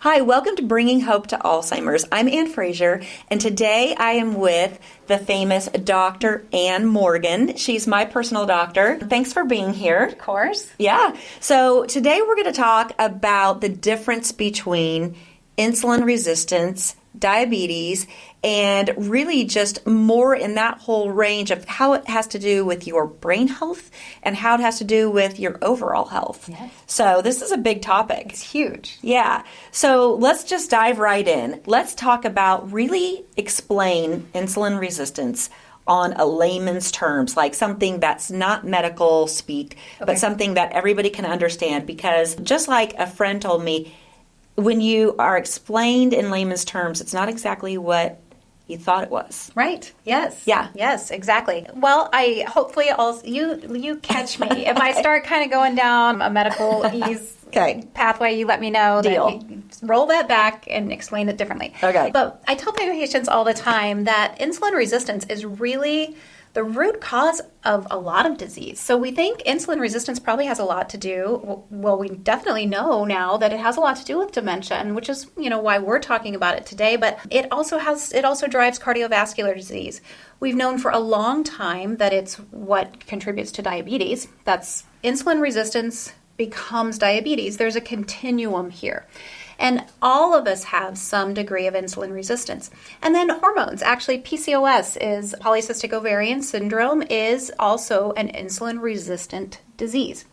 Hi, welcome to Bringing Hope to Alzheimer's. I'm Ann Fraser, and today I am with the famous Dr. Ann Morgan. She's my personal doctor. Thanks for being here. Of course. Yeah. So today we're going to talk about the difference between insulin resistance, diabetes, and really just more in that whole range of how it has to do with your brain health and how it has to do with your overall health. Yes. So this is a big topic. It's huge. Yeah. So let's just dive right in. Let's talk about really explain insulin resistance on a layman's terms, like something that's not medical speak, but something that everybody can understand. Because just like a friend told me, when you are explained in layman's terms, it's not exactly what you thought it was. Right. Yes. Yeah. Yes, exactly. Well, I hopefully also you catch me. If I start kind of going down a medical ease pathway, you let me know. Deal. That you roll that back and explain it differently. Okay. But I tell my patients all the time that insulin resistance is really the root cause of a lot of disease. So we think insulin resistance probably has a lot to do, well, we definitely know now that it has a lot to do with dementia, and which is, why we're talking about it today, but it also drives cardiovascular disease. We've known for a long time that it's what contributes to diabetes. That's insulin resistance becomes diabetes. There's a continuum here. And all of us have some degree of insulin resistance. And then hormones. Actually, PCOS is polycystic ovarian syndrome is also an insulin resistant disease.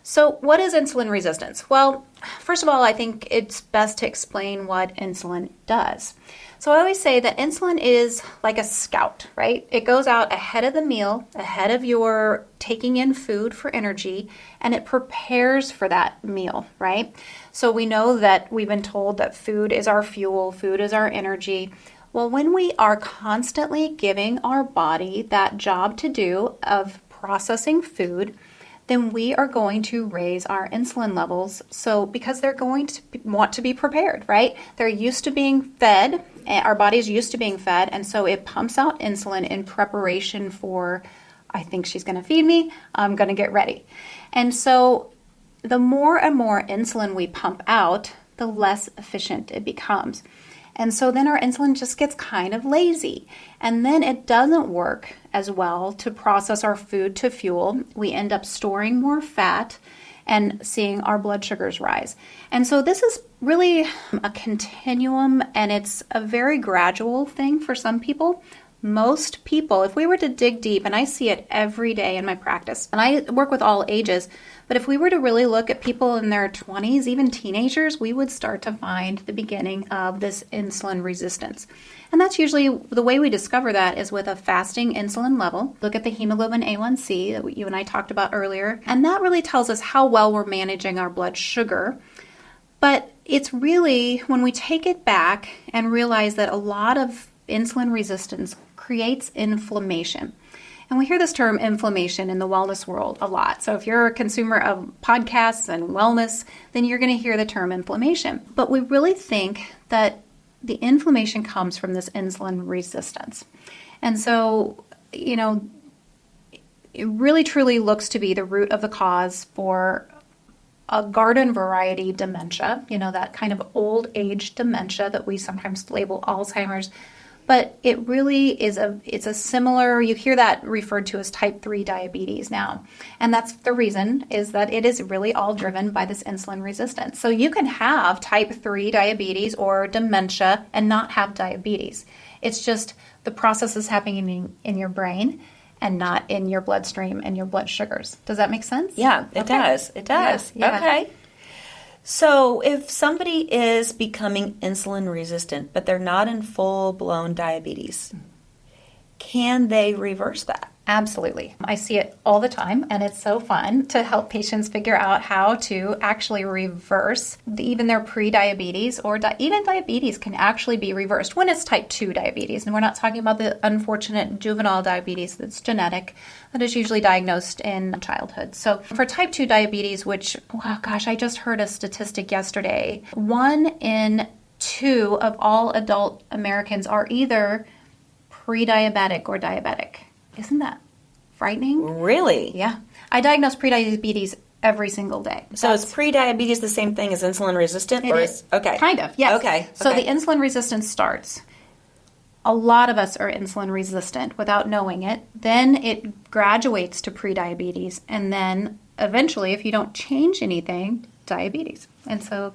So what is insulin resistance? Well, first of all, I think it's best to explain what insulin does. So I always say that insulin is like a scout, right? It goes out ahead of the meal, ahead of your taking in food for energy, and it prepares for that meal, right? So we know that we've been told that food is our fuel, food is our energy. Well, when we are constantly giving our body that job to do of processing food, then we are going to raise our insulin levels. So because they're going to want to be prepared, right? They're used to being fed, our body's used to being fed, and so it pumps out insulin in preparation for, I think she's going to feed me, I'm going to get ready. And so the more and more insulin we pump out, the less efficient it becomes. And so then our insulin just gets kind of lazy. And then it doesn't work as well to process our food to fuel. We end up storing more fat and seeing our blood sugars rise. And so this is really a continuum, and it's a very gradual thing for some people. Most people, if we were to dig deep, and I see it every day in my practice, and I work with all ages, but if we were to really look at people in their 20s, even teenagers, we would start to find the beginning of this insulin resistance. And that's usually the way we discover that is with a fasting insulin level. Look at the hemoglobin A1C that you and I talked about earlier. And that really tells us how well we're managing our blood sugar. But it's really when we take it back and realize that a lot of insulin resistance creates inflammation. And we hear this term inflammation in the wellness world a lot. So if you're a consumer of podcasts and wellness, then you're going to hear the term inflammation. But we really think that the inflammation comes from this insulin resistance. And so, it really truly looks to be the root of the cause for a garden variety dementia, that kind of old age dementia that we sometimes label Alzheimer's. But it really is it's a similar, you hear that referred to as type 3 diabetes now. And that's the reason is that it is really all driven by this insulin resistance. So you can have type 3 diabetes or dementia and not have diabetes. It's just the process is happening in your brain and not in your bloodstream and your blood sugars. Does that make sense? Yeah, it does. It does. Yeah. Okay. So if somebody is becoming insulin resistant, but they're not in full-blown diabetes, can they reverse that? Absolutely. I see it all the time, and it's so fun to help patients figure out how to actually reverse even their pre-diabetes, or even diabetes can actually be reversed when it's type 2 diabetes. And we're not talking about the unfortunate juvenile diabetes that's genetic, that is usually diagnosed in childhood. So for type 2 diabetes, which, I just heard a statistic yesterday, 1 in 2 of all adult Americans are either pre-diabetic or diabetic. Isn't that frightening? Really? Yeah. I diagnosed prediabetes every single day. So is pre-diabetes the same thing as insulin resistant? It is. Okay. Kind of, yes. Okay. So the insulin resistance starts. A lot of us are insulin resistant without knowing it. Then it graduates to pre-diabetes. And then eventually, if you don't change anything, diabetes. And so,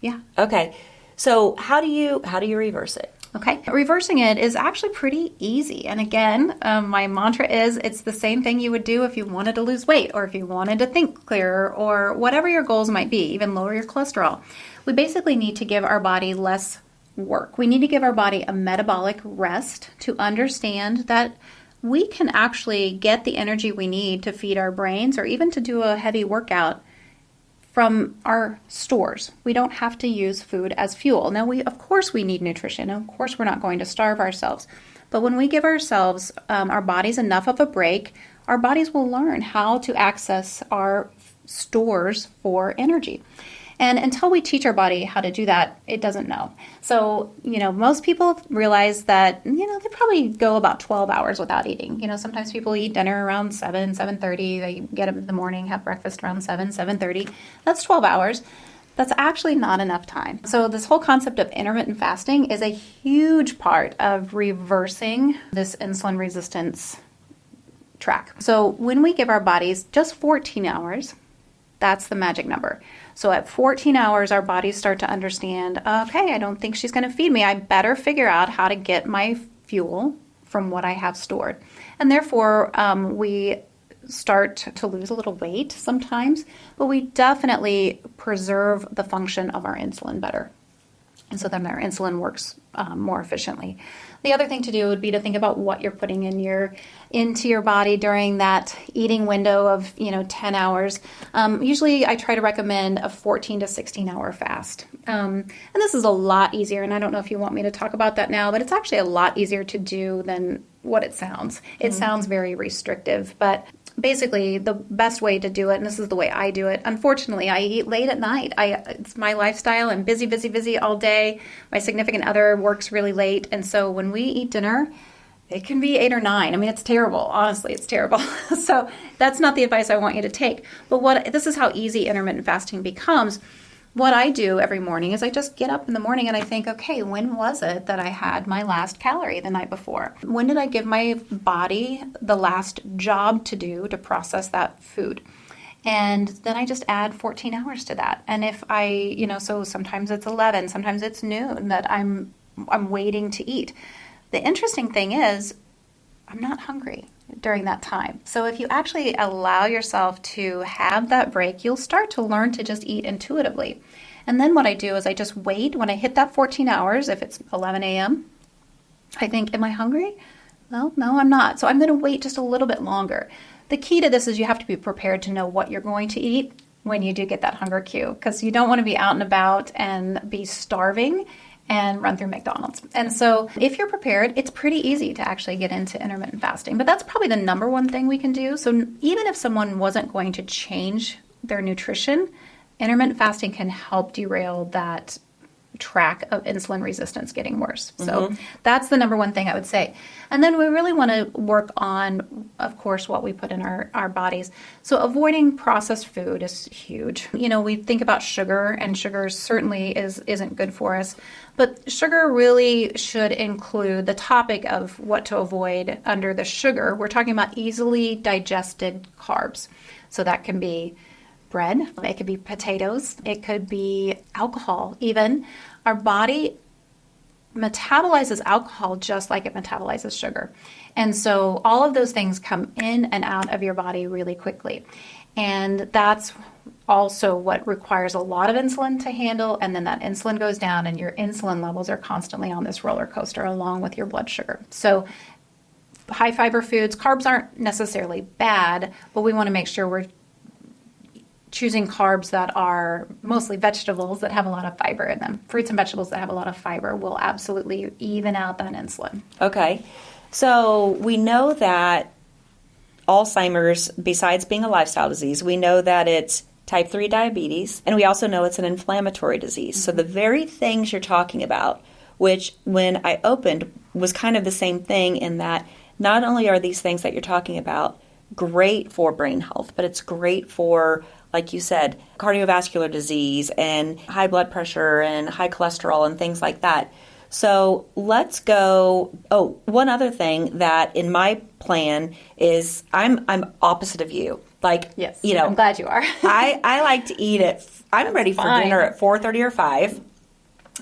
yeah. Okay. So how do you reverse it? Okay. Reversing it is actually pretty easy. And again, my mantra is it's the same thing you would do if you wanted to lose weight or if you wanted to think clearer or whatever your goals might be, even lower your cholesterol. We basically need to give our body less work. We need to give our body a metabolic rest to understand that we can actually get the energy we need to feed our brains or even to do a heavy workout from our stores. We don't have to use food as fuel. Now, of course we need nutrition. Of course we're not going to starve ourselves. But when we give ourselves, our bodies enough of a break, our bodies will learn how to access our stores for energy. And until we teach our body how to do that, it doesn't know. So, most people realize that, they probably go about 12 hours without eating. Sometimes people eat dinner around 7:30. They get up in the morning, have breakfast around 7:30. That's 12 hours. That's actually not enough time. So this whole concept of intermittent fasting is a huge part of reversing this insulin resistance track. So when we give our bodies just 14 hours, that's the magic number. So at 14 hours, our bodies start to understand, okay, I don't think she's going to feed me. I better figure out how to get my fuel from what I have stored. And therefore, we start to lose a little weight sometimes, but we definitely preserve the function of our insulin better. And so then our insulin works more efficiently. The other thing to do would be to think about what you're putting into your body during that eating window of 10 hours. Usually I try to recommend a 14 to 16 hour fast. And this is a lot easier, and I don't know if you want me to talk about that now, but it's actually a lot easier to do than what it sounds. It sounds very restrictive, but basically the best way to do it, and this is the way I do it, unfortunately, I eat late at night. It's my lifestyle. I'm busy all day. My significant other works really late. And so when we eat dinner, it can be 8 or 9. I mean, it's terrible. Honestly, it's terrible. So that's not the advice I want you to take. But this is how easy intermittent fasting becomes. What I do every morning is I just get up in the morning and I think, okay, when was it that I had my last calorie the night before? When did I give my body the last job to do to process that food? And then I just add 14 hours to that. And if so sometimes it's 11, sometimes it's noon that I'm waiting to eat. The interesting thing is I'm not hungry during that time. So if you actually allow yourself to have that break, you'll start to learn to just eat intuitively. And then what I do is I just wait. When I hit that 14 hours, if it's 11 a.m., I think, am I hungry? Well, no, I'm not. So I'm going to wait just a little bit longer. The key to this is you have to be prepared to know what you're going to eat when you do get that hunger cue, because you don't want to be out and about and be starving and run through McDonald's. And so if you're prepared, it's pretty easy to actually get into intermittent fasting. But that's probably the number one thing we can do. So even if someone wasn't going to change their nutrition, intermittent fasting can help derail that track of insulin resistance getting worse. So that's the number one thing I would say. And then we really want to work on, of course, what we put in our bodies. So avoiding processed food is huge. We think about sugar, and sugar certainly isn't good for us. But sugar really should include the topic of what to avoid under the sugar. We're talking about easily digested carbs. So that can be bread, it could be potatoes, it could be alcohol even. Our body metabolizes alcohol just like it metabolizes sugar. And so all of those things come in and out of your body really quickly. And that's also what requires a lot of insulin to handle. And then that insulin goes down and your insulin levels are constantly on this roller coaster along with your blood sugar. So high fiber foods, carbs aren't necessarily bad, but we want to make sure we're choosing carbs that are mostly vegetables that have a lot of fiber in them. Fruits and vegetables that have a lot of fiber will absolutely even out that insulin. Okay. So we know that Alzheimer's, besides being a lifestyle disease, we know that it's type 3 diabetes, and we also know it's an inflammatory disease. Mm-hmm. So the very things you're talking about, which when I opened was kind of the same thing in that not only are these things that you're talking about great for brain health, but it's great for like you said, cardiovascular disease and high blood pressure and high cholesterol and things like that. So let's go. Oh, one other thing that in my plan is I'm opposite of you. Like, yes, you know, I'm glad you are. I like to eat I'm ready for dinner at 4:30 or 5.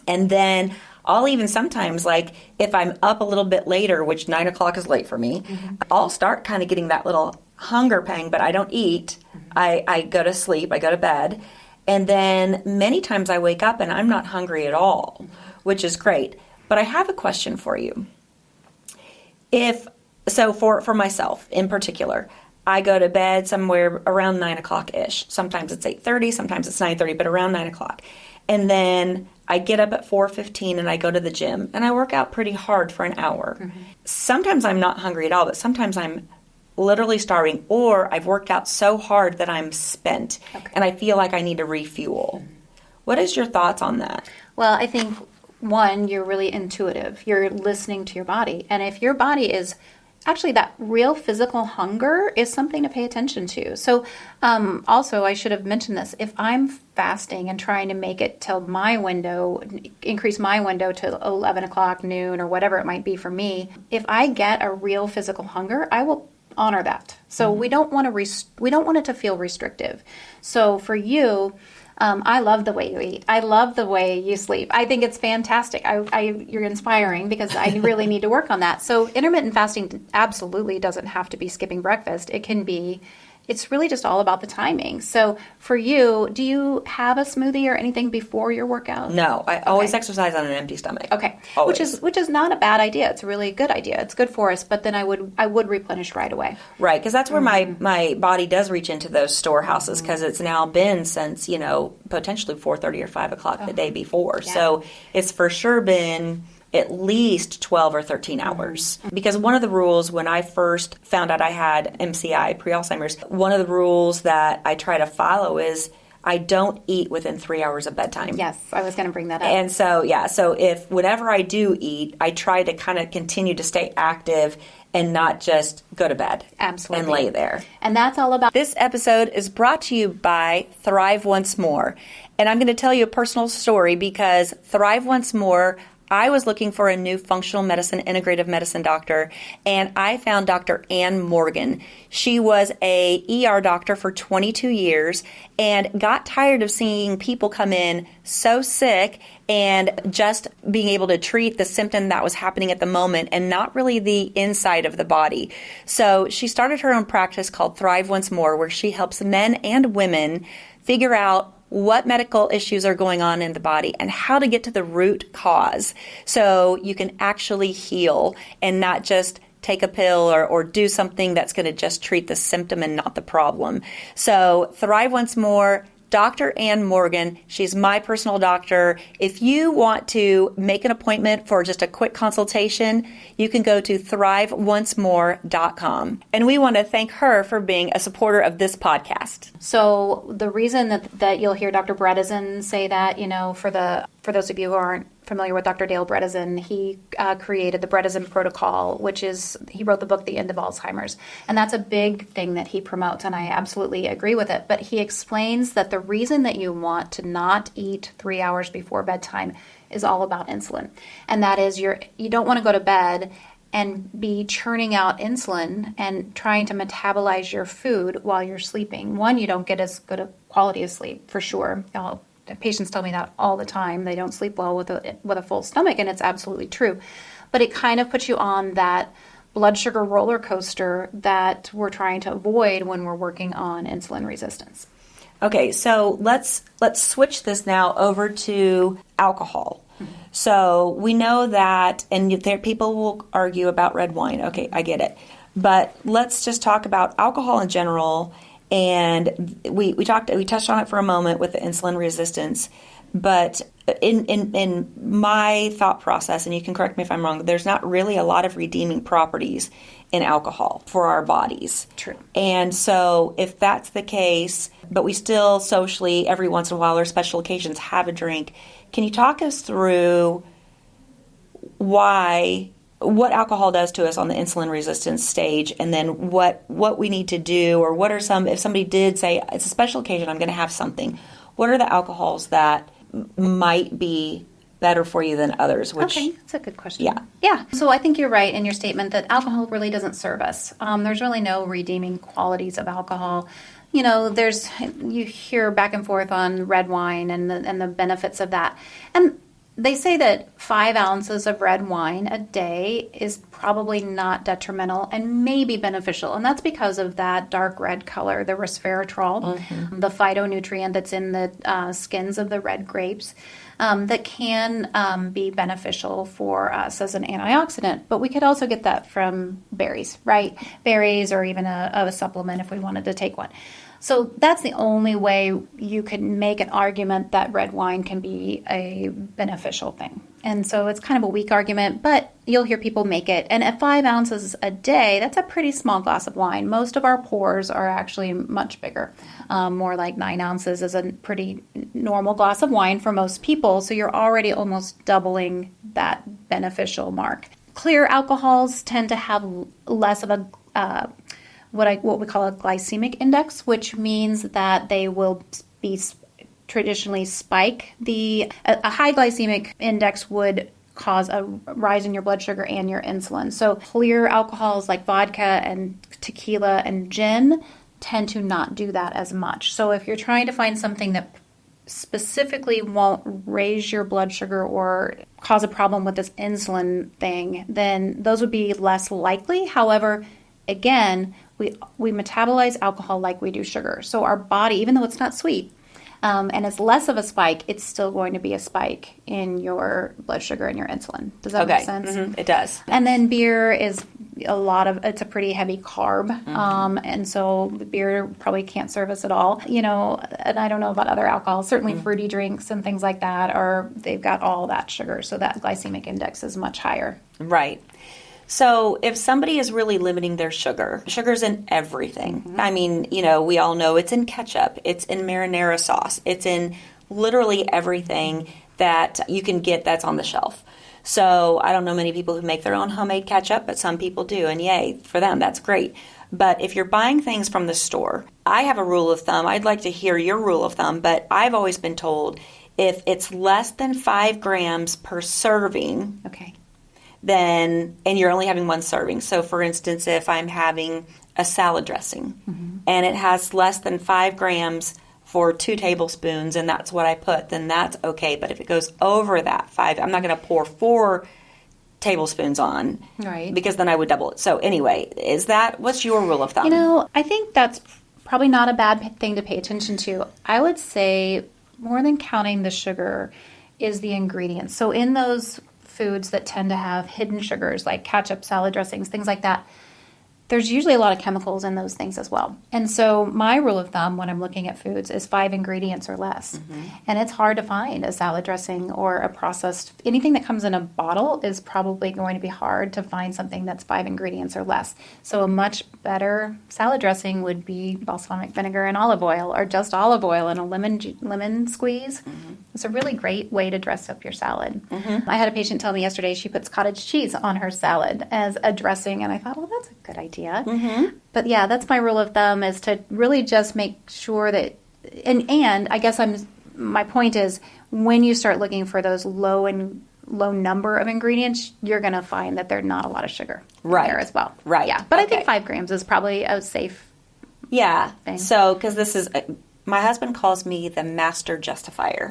And then I'll even sometimes, like, if I'm up a little bit later, which 9 o'clock is late for me, I'll start kind of getting that little hunger pang, but I don't eat. I go to sleep. I go to bed. And then many times I wake up and I'm not hungry at all, which is great. But I have a question for you. For myself in particular, I go to bed somewhere around 9 o'clock-ish. Sometimes it's 8:30, sometimes it's 9:30, but around 9 o'clock. And then I get up at 4:15 and I go to the gym and I work out pretty hard for an hour. Sometimes I'm not hungry at all, but sometimes I'm literally starving, or I've worked out so hard that I'm spent and I feel like I need to refuel. What is your thoughts on that? Well, I think, one, you're really intuitive. You're listening to your body. And if your body is actually, that real physical hunger is something to pay attention to. So also, I should have mentioned this. If I'm fasting and trying to make it till my window, increase my window to 11 o'clock, noon, or whatever it might be for me, if I get a real physical hunger, I will honor that. So we don't want it to feel restrictive. So for you, I love the way you eat. I love the way you sleep. I think it's fantastic. You're inspiring because I really need to work on that. So intermittent fasting absolutely doesn't have to be skipping breakfast. It's really just all about the timing. So for you, do you have a smoothie or anything before your workout? No, I always exercise on an empty stomach. Okay, always. which is not a bad idea. It's a really good idea. It's good for us. But then I would replenish right away. Right, because that's where my body does reach into those storehouses, because it's now been since potentially 4:30 or 5 o'clock the day before. Yeah. So it's for sure been at least 12 or 13 hours. Because one of the rules when I first found out I had MCI, pre-Alzheimer's, one of the rules that I try to follow is I don't eat within 3 hours of bedtime. Yes, I was going to bring that up. And so, so if whenever I do eat, I try to kind of continue to stay active and not just go to bed. Absolutely. And lay there. And that's all about... This episode is brought to you by Thrive Once More. And I'm going to tell you a personal story, because Thrive Once More, I was looking for a new functional medicine, integrative medicine doctor, and I found Dr. Ann Morgan. She was a ER doctor for 22 years and got tired of seeing people come in so sick and just being able to treat the symptom that was happening at the moment and not really the inside of the body. So she started her own practice called Thrive Once More, where she helps men and women figure out what medical issues are going on in the body and how to get to the root cause so you can actually heal and not just take a pill or do something that's going to just treat the symptom and not the problem. So Thrive Once More, Dr. Ann Morgan, she's my personal doctor. If you want to make an appointment for just a quick consultation, you can go to thriveoncemore.com. And we want to thank her for being a supporter of this podcast. So the reason that you'll hear Dr. Bredesen say that, for those of you who aren't familiar with Dr. Dale Bredesen, he created the Bredesen Protocol, he wrote the book, The End of Alzheimer's. And that's a big thing that he promotes, and I absolutely agree with it. But he explains that the reason that you want to not eat 3 hours before bedtime is all about insulin. And that is you don't want to go to bed and be churning out insulin and trying to metabolize your food while you're sleeping. One, you don't get as good a quality of sleep, for sure. Patients tell me that all the time. They don't sleep well with a full stomach, and it's absolutely true. But it kind of puts you on that blood sugar roller coaster that we're trying to avoid when we're working on insulin resistance. Okay, so let's switch this now over to alcohol. So we know that, and people will argue about red wine. Okay, I get it. But let's just talk about alcohol in general. And we touched on it for a moment with the insulin resistance. But in my thought process, and you can correct me if I'm wrong, there's not really a lot of redeeming properties in alcohol for our bodies. True. And so if that's the case, but we still socially, every once in a while or special occasions, have a drink, can you talk us through why what alcohol does to us on the insulin resistance stage, and then what we need to do, or what are some, if somebody did say, it's a special occasion, I'm going to have something, what are the alcohols that might be better for you than others? Okay, that's a good question. Yeah. Yeah. So I think you're right in your statement that alcohol really doesn't serve us. There's really no redeeming qualities of alcohol. You know, you hear back and forth on red wine and the benefits of that. And they say that 5 ounces of red wine a day is probably not detrimental and maybe beneficial. And that's because of that dark red color, the resveratrol, the phytonutrient that's in the skins of the red grapes, that can be beneficial for us as an antioxidant. But we could also get that from berries, right? Berries, or even a supplement if we wanted to take one. So that's the only way you could make an argument that red wine can be a beneficial thing. And so it's kind of a weak argument, but you'll hear people make it. And at 5 ounces a day, that's a pretty small glass of wine. Most of our pours are actually much bigger. More like 9 ounces is a pretty normal glass of wine for most people. So you're already almost doubling that beneficial mark. Clear alcohols tend to have less of a what we call a glycemic index, which means that they will be traditionally spike. A high glycemic index would cause a rise in your blood sugar and your insulin. So clear alcohols like vodka and tequila and gin tend to not do that as much. So if you're trying to find something that specifically won't raise your blood sugar or cause a problem with this insulin thing, then those would be less likely. However, again, we metabolize alcohol like we do sugar. So our body, even though it's not sweet, and it's less of a spike, it's still going to be a spike in your blood sugar and your insulin. Does that make sense? Mm-hmm. It does. And then beer is it's a pretty heavy carb. And so beer probably can't serve us at all. You know, and I don't know about other alcohols. Certainly fruity drinks and things like that they've got all that sugar. So that glycemic index is much higher. Right. So if somebody is really limiting their sugar's in everything. I mean, you know, we all know it's in ketchup, it's in marinara sauce, it's in literally everything that you can get that's on the shelf. So I don't know many people who make their own homemade ketchup, but some people do, and yay, for them, that's great. But if you're buying things from the store, I have a rule of thumb. I'd like to hear your rule of thumb, but I've always been told if it's less than 5 grams per serving, then, and you're only having one serving. So for instance, if I'm having a salad dressing and it has less than 5 grams for 2 tablespoons and that's what I put, then that's okay. But if it goes over that 5, I'm not going to pour 4 tablespoons on, right? Because then I would double it. So anyway, what's your rule of thumb? You know, I think that's probably not a bad thing to pay attention to. I would say more than counting the sugar is the ingredients. So in those foods that tend to have hidden sugars like ketchup, salad dressings, things like that, there's usually a lot of chemicals in those things as well. And so my rule of thumb when I'm looking at foods is 5 ingredients or less. And it's hard to find a salad dressing or a processed, anything that comes in a bottle is probably going to be hard to find something that's 5 ingredients or less. So a much better salad dressing would be balsamic vinegar and olive oil, or just olive oil and a lemon squeeze. It's a really great way to dress up your salad. I had a patient tell me yesterday she puts cottage cheese on her salad as a dressing, and I thought, well, that's a good idea. But yeah, that's my rule of thumb, is to really just make sure that, and I guess my point is, when you start looking for those low number of ingredients, you're going to find that there's not a lot of sugar there as well. Right. Yeah. But I think 5 grams is probably a safe thing. So, because this is, my husband calls me the master justifier.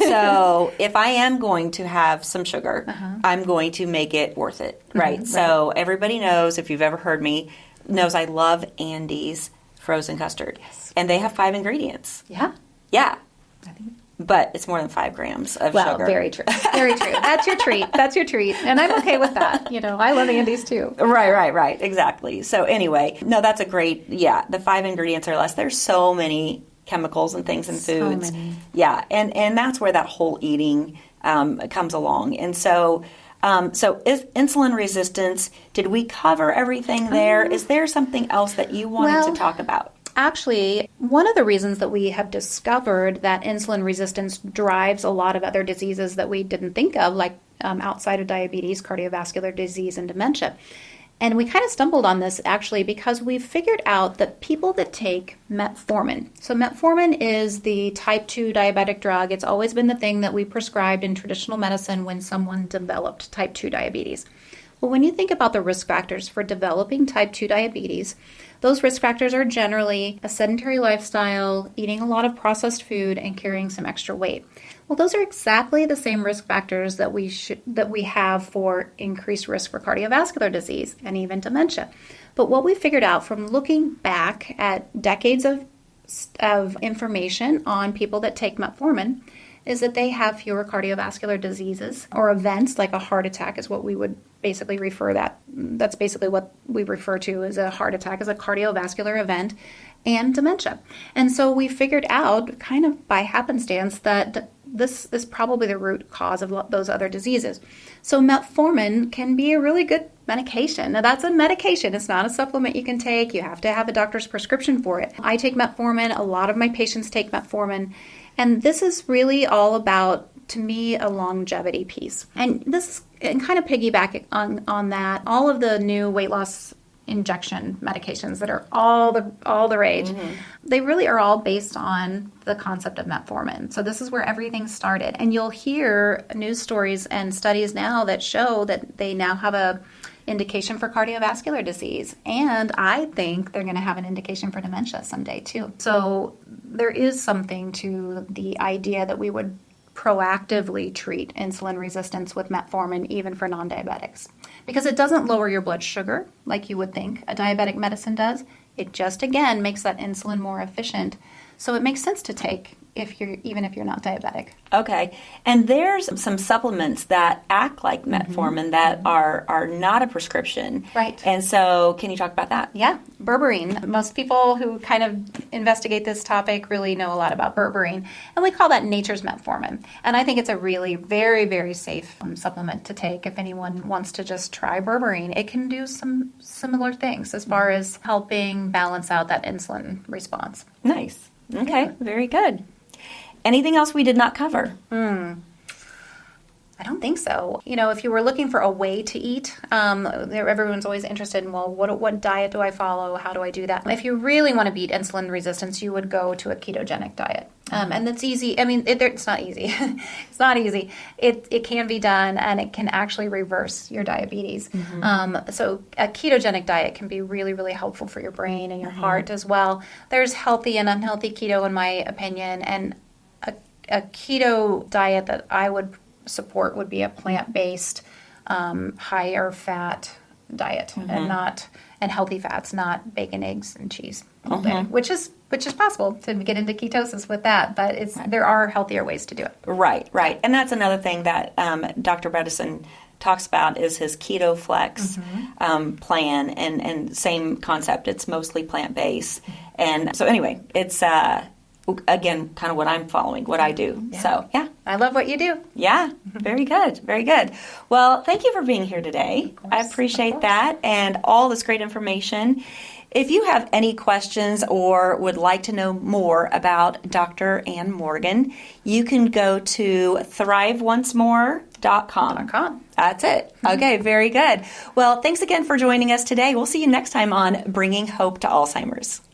So if I am going to have some sugar, I'm going to make it worth it, right? So everybody knows, if you've ever heard me, knows I love Andy's frozen custard. Yes. And they have 5 ingredients. Yeah. Yeah. But it's more than 5 grams of sugar. Well, very true. Very true. That's your treat. That's your treat. And I'm okay with that. You know, I love Andy's too. Right. Exactly. So anyway, no, that's a great, the 5 ingredients or less. There's so many chemicals and things in foods. So many. Yeah. And that's where that whole eating comes along. And so, is insulin resistance, did we cover everything there? Is there something else that you wanted to talk about? Actually, one of the reasons that we have discovered that insulin resistance drives a lot of other diseases that we didn't think of, like outside of diabetes, cardiovascular disease, and dementia. And we kind of stumbled on this actually because we figured out that people that take metformin, so metformin is the type 2 diabetic drug. It's always been the thing that we prescribed in traditional medicine when someone developed type 2 diabetes. Well, when you think about the risk factors for developing type 2 diabetes, those risk factors are generally a sedentary lifestyle, eating a lot of processed food, and carrying some extra weight. Well, those are exactly the same risk factors that we have for increased risk for cardiovascular disease and even dementia. But what we figured out from looking back at decades of information on people that take metformin is that they have fewer cardiovascular diseases or events, like a heart attack is what we would basically refer that's basically what we refer to as a heart attack, as a cardiovascular event, and dementia. And so we figured out kind of by happenstance that this is probably the root cause of those other diseases. So metformin can be a really good medication. Now that's a medication. It's not a supplement you can take. You have to have a doctor's prescription for it. I take metformin. A lot of my patients take metformin. And this is really all about, to me, a longevity piece. And this is kind of piggyback on that. All of the new weight loss injection medications that are all the rage, they really are all based on the concept of metformin. So this is where everything started. And you'll hear news stories and studies now that show that they now have a indication for cardiovascular disease. And I think they're going to have an indication for dementia someday too. So there is something to the idea that we would proactively treat insulin resistance with metformin, even for non-diabetics. Because it doesn't lower your blood sugar like you would think a diabetic medicine does. It just, again, makes that insulin more efficient. So it makes sense to take even if you're not diabetic. Okay. And there's some supplements that act like metformin that are not a prescription. Right. And so can you talk about that? Yeah. Berberine. Most people who kind of investigate this topic really know a lot about berberine. And we call that nature's metformin. And I think it's a really very, very safe supplement to take if anyone wants to just try berberine. It can do some similar things as far as helping balance out that insulin response. Nice. Okay. Yeah. Very good. Anything else we did not cover? I don't think so. If you were looking for a way to eat, everyone's always interested in, well, what diet do I follow? How do I do that? If you really want to beat insulin resistance, you would go to a ketogenic diet. And that's easy. I mean, it's not easy. It's not easy. It can be done, and it can actually reverse your diabetes. So a ketogenic diet can be really, really helpful for your brain and your heart as well. There's healthy and unhealthy keto, in my opinion, and a keto diet that I would support would be a plant-based, higher fat diet, and healthy fats, not bacon, eggs, and cheese all day, which is possible to get into ketosis with that, but there are healthier ways to do it. Right. And that's another thing that Dr. Bredesen talks about is his Keto Flex plan, and same concept. It's mostly plant-based. And so anyway, it's again, kind of what I'm following, what I do. Yeah. So, yeah. I love what you do. Yeah, very good, very good. Well, thank you for being here today. I appreciate that and all this great information. If you have any questions or would like to know more about Dr. Ann Morgan, you can go to thriveoncemore.com. That's it. Okay, very good. Well, thanks again for joining us today. We'll see you next time on Bringing Hope to Alzheimer's.